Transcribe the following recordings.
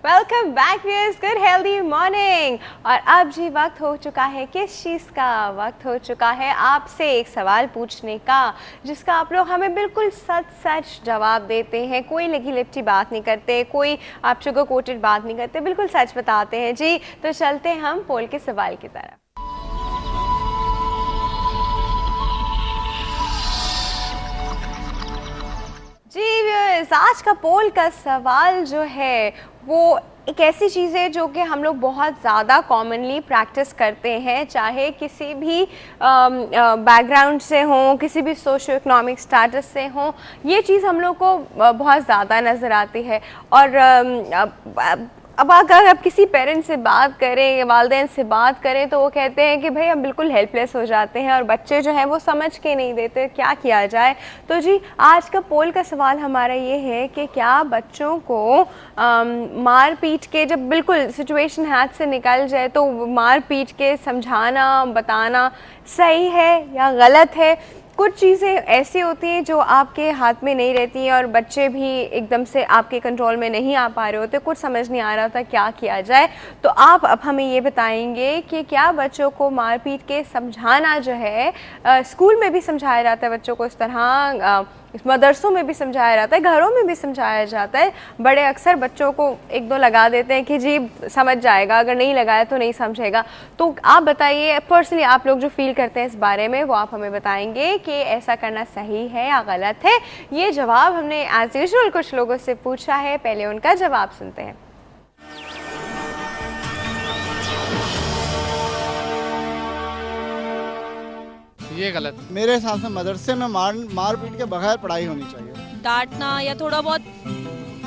Welcome back viewers, good healthy morning. और अब जी वक्त हो चुका है, किस चीज़ का वक्त हो चुका है? आपसे एक सवाल पूछने का, जिसका आप लोग हमें बिल्कुल सच सच जवाब देते हैं। कोई लगी लिपटी बात नहीं करते, कोई आप शुगर कोटेड बात नहीं करते, बिल्कुल सच बताते हैं जी। तो चलते हैं हम पोल के सवाल की तरफ। जी व्यूअर्स, आज का पोल का सवाल जो है वो एक ऐसी चीज़ है जो कि हम लोग बहुत ज़्यादा कॉमनली प्रैक्टिस करते हैं, चाहे किसी भी बैकग्राउंड से हों, किसी भी सोशो इकोनॉमिक स्टेटस से हों। ये चीज़ हम लोग को बहुत ज़्यादा नज़र आती है। और अब अगर आप किसी पेरेंट से बात करें या वालिदैन से बात करें तो वो कहते हैं कि भाई हम बिल्कुल हेल्पलेस हो जाते हैं और बच्चे जो हैं वो समझ के नहीं देते, क्या किया जाए। तो जी आज का पोल का सवाल हमारा ये है कि क्या बच्चों को मार पीट के, जब बिल्कुल सिचुएशन हाथ से निकल जाए तो मार पीट के समझाना बताना सही है या गलत है? कुछ चीज़ें ऐसी होती हैं जो आपके हाथ में नहीं रहती हैं और बच्चे भी एकदम से आपके कंट्रोल में नहीं आ पा रहे होते, कुछ समझ नहीं आ रहा था क्या किया जाए। तो आप अब हमें ये बताएंगे कि क्या बच्चों को मार पीट के समझाना जो है, स्कूल में भी समझाया जाता है बच्चों को इस तरह, मदरसों में भी समझाया जाता है, घरों में भी समझाया जाता है। बड़े अक्सर बच्चों को एक दो लगा देते हैं कि जी समझ जाएगा, अगर नहीं लगाया तो नहीं समझेगा। तो आप बताइए पर्सनली आप लोग जो फील करते हैं इस बारे में, वो आप हमें बताएंगे कि ऐसा करना सही है या गलत है। ये जवाब हमने एज यूजुअल कुछ लोगों से पूछा है, पहले उनका जवाब सुनते हैं। ये गलत। मेरे हिसाब से मदरसे में मार पीट के बगैर पढ़ाई होनी चाहिए। डांटना या थोड़ा बहुत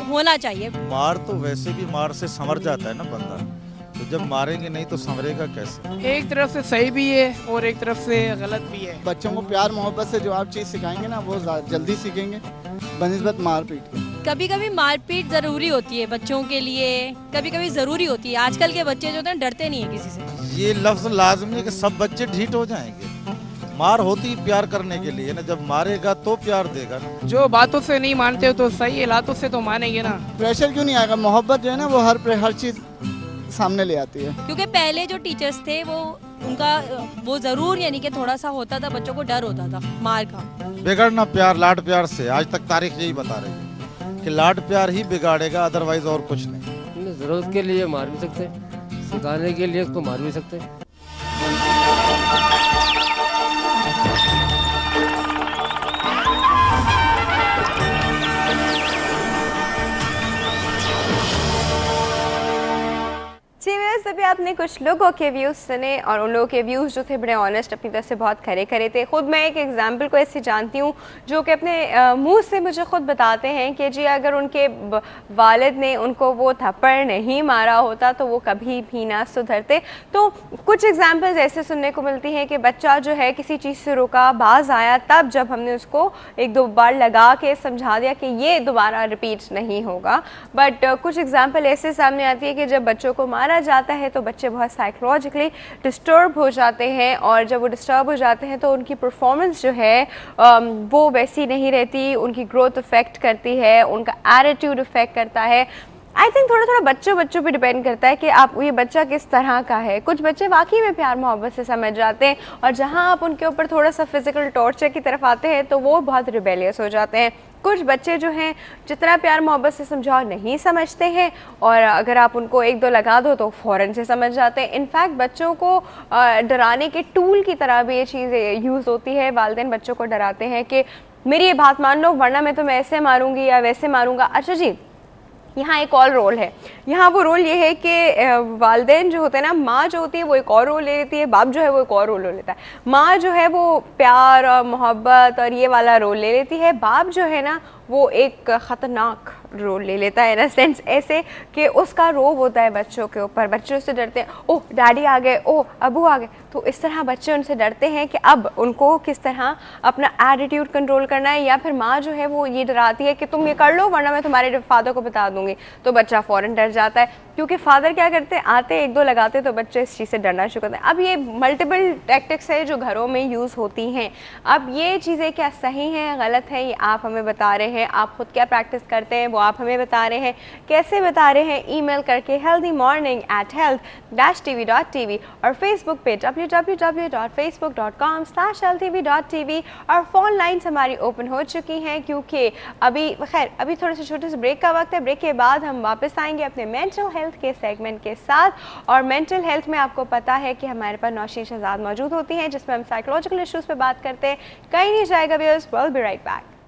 होना चाहिए। मार तो वैसे भी मार से संवर जाता है ना बंदा, तो जब मारेंगे नहीं तो संवरेगा कैसे? एक तरफ से सही भी है और एक तरफ से गलत भी है। बच्चों को प्यार मोहब्बत से जो आप चीज़ सिखाएंगे ना वो जल्दी सीखेंगे बनिस्बत मार पीट के। कभी कभी मारपीट जरूरी होती है बच्चों के लिए, कभी कभी जरूरी होती है। आजकल के बच्चे जो होते हैं डरते नहीं है किसी से। ये लफ्ज लाजमी है कि सब बच्चे ढीठ हो जाएंगे। मार होती प्यार करने के लिए ना, जब मारेगा तो प्यार देगा ना। जो बातों से नहीं मानते हो तो सही है, लातों से तो मानेंगे ना। प्रेशर क्यों नहीं आएगा? मोहब्बत जो है ना वो हर चीज़ सामने ले आती है। क्योंकि पहले जो टीचर्स थे उनका वो जरूर यानी कि थोड़ा सा होता था, बच्चों को डर होता था मार का। बिगड़ना प्यार लाड प्यार से, आज तक तारीख यही बता रही है कि लाड प्यार ही बिगाड़ेगा, अदरवाइज और कुछ नहीं। जरूरत के लिए मार भी सकते, सिखाने के लिए उसको मार भी सकते। अभी आपने कुछ लोगों के व्यूज़ सुने और उन लोगों के व्यूज़ जो थे बड़े ऑनेस्ट, अपनी तरफ से बहुत खरे खरे थे। खुद मैं एक एग्जांपल को ऐसे जानती हूँ जो कि अपने मुंह से मुझे खुद बताते हैं कि जी अगर उनके वालिद ने उनको वो थप्पड़ नहीं मारा होता तो वो कभी भी ना सुधरते। तो कुछ एग्जाम्पल्स ऐसे सुनने को मिलती हैं कि बच्चा जो है किसी चीज़ से रुका, बाज आया, तब जब हमने उसको एक दो बार लगा के समझा दिया कि ये दोबारा रिपीट नहीं होगा। बट कुछ एग्जाम्पल ऐसे सामने आती है कि जब बच्चों को मारा जाता है तो बच्चे बहुत साइकोलॉजिकली डिस्टर्ब हो जाते हैं और जब वो डिस्टर्ब हो जाते हैं तो उनकी परफॉर्मेंस जो है वो वैसी नहीं रहती, उनकी ग्रोथ इफेक्ट करती है, उनका एटीट्यूड इफेक्ट करता है। आई थिंक थोड़ा थोड़ा बच्चों पे डिपेंड करता है कि आप ये बच्चा किस तरह का है। कुछ बच्चे वाकई में प्यार मोहब्बत से समझ जाते हैं और जहाँ आप उनके ऊपर थोड़ा सा फिजिकल टॉर्चर की तरफ आते हैं तो वो बहुत रिबेलियस हो जाते हैं। कुछ बच्चे जो हैं जितना प्यार मोहब्बत से समझाओ नहीं समझते हैं और अगर आप उनको एक दो लगा दो तो फ़ौरन से समझ जाते हैं। इनफैक्ट बच्चों को डराने के टूल की तरह भी ये चीज़ यूज़ होती है। वालिदैन बच्चों को डराते हैं कि मेरी ये बात मान लो वरना मैं तुम्हें ऐसे मारूंगी या वैसे मारूंगा। अच्छा जी, यहाँ एक और रोल है। यहाँ वो रोल ये है कि वालिदैन जो होते हैं ना, माँ जो होती है वो एक और रोल ले लेती है, बाप जो है वो एक और रोल ले लेता है। माँ जो है वो प्यार और मोहब्बत और ये वाला रोल ले लेती है, बाप जो है ना वो एक ख़तरनाक रोल ले लेता है, इन अ सेंस ऐसे कि उसका रोब होता है बच्चों के ऊपर। बच्चे उससे डरते हैं, ओह डैडी आ गए, ओह अबू आ गए। तो इस तरह बच्चे उनसे डरते हैं कि अब उनको किस तरह अपना एटीट्यूड कंट्रोल करना है। या फिर माँ जो है वो ये डराती है कि तुम ये कर लो वरना मैं तुम्हारे फादर को बता दूंगी। तो बच्चा फ़ौरन डर जाता है क्योंकि फादर क्या करते हैं, आते एक दो लगाते तो बच्चे इस चीज़ से डरना शुरू करते हैं। अब ये मल्टीपल टैक्टिक्स है जो घरों में यूज़ होती हैं। अब ये चीज़ें क्या सही हैं गलत है ये आप हमें बता रहे हैं। आप खुद क्या प्रैक्टिस करते हैं वो आप हमें बता रहे हैं। कैसे बता रहे हैं? ईमेल करके healthymorning@health-tv.tv और फेसबुक पे www.facebook.com/healthtv.tv और फ़ोन लाइन्स हमारी ओपन हो चुकी हैं, क्योंकि अभी थोड़े से छोटे से ब्रेक का वक्त है। ब्रेक के बाद हम वापस आएंगे अपने मेंटल हेल्थ के सेगमेंट के साथ। और मेंटल हेल्थ में आपको पता है कि हमारे पास नौशीन शहजाद मौजूद होती हैं, जिसमें हम साइकोलॉजिकल इश्यूज़ पे बात करते हैं। कहीं नहीं जाएगा viewers, will be right back.